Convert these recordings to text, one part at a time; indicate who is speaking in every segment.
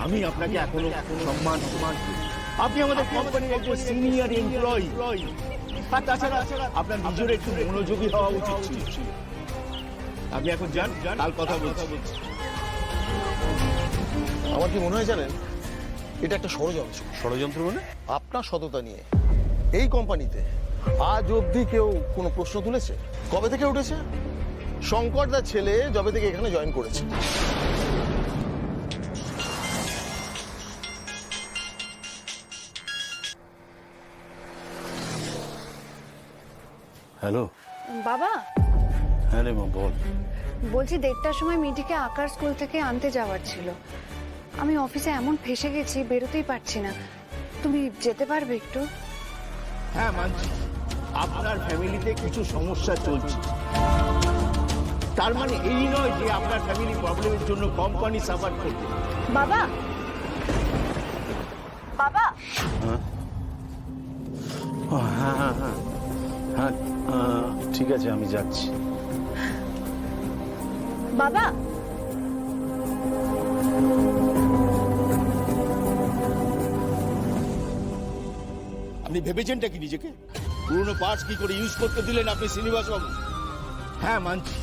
Speaker 1: আমি আপনাকে এখনো সম্মান করি। আপনি আমাদের কোম্পানির একজন সিনিয়র এমপ্লয়ি, আর তাছাড়া আপনার নিজের একটু মনোযোগী হওয়া উচিত ছিল। আপনি এখন যান, কাল কথা বলছি।
Speaker 2: আমার কি মনে হয় জানেন, এটা একটা ষড়যন্ত্র।
Speaker 3: ষড়যন্ত্র মানে?
Speaker 2: আপনার সততা নিয়ে এই কোম্পানিতে আজ অবধি কেউ কোনো প্রশ্ন তুলেছে? কবে থেকে উঠেছে? শঙ্করদার ছেলে যবে থেকে এখানে জয়েন করেছে।
Speaker 3: হ্যালো।
Speaker 4: বাবা,
Speaker 3: হ্যাঁ রে মা, বল।
Speaker 4: বলছি 1:30টার সময় মিঠিকে আঁকার স্কুল থেকে আনতে যাওয়ার ছিল। আমি অফিসে এমন ফেসে গেছি, বেরোতেই পারছি না। তুমি যেতে পারবে একটু?
Speaker 1: হ্যাঁ মানছি, আপনার ফ্যামিলিতে কিছু সমস্যা চলছে। তার মানে এই নয় যে আপনার ফ্যামিলি প্রবলেমের জন্য কোম্পানি সাফার করবে।
Speaker 4: বাবা, বাবা,
Speaker 3: হ্যাঁ হ্যাঁ হ্যাঁ হ্যাঁ, ঠিক আছে, আমি যাচ্ছি।
Speaker 4: বাবা,
Speaker 1: আপনি ভেবেছেনটা কি নিজেকে? পুরনো পার্টস কি করে ইউজ করতে দিলেন আপনি শ্রীনিবাস বাবু? হ্যাঁ মানছি,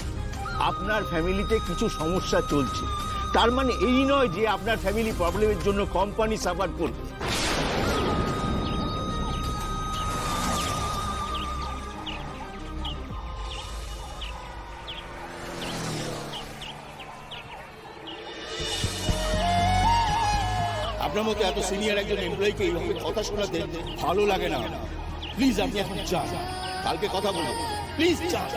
Speaker 1: আপনার ফ্যামিলিতে কিছু সমস্যা চলছে। তার মানে এই নয় যে আপনার ফ্যামিলি প্রবলেমের জন্য কোম্পানি সাফার করবে। আপনার মতো এত সিনিয়র একজন এমপ্লয়িকে এইভাবে কথা শোনাতে ভালো লাগে না। প্লিজ আপনি এখন যান, কালকে কথা বলবো। প্লিজ যান।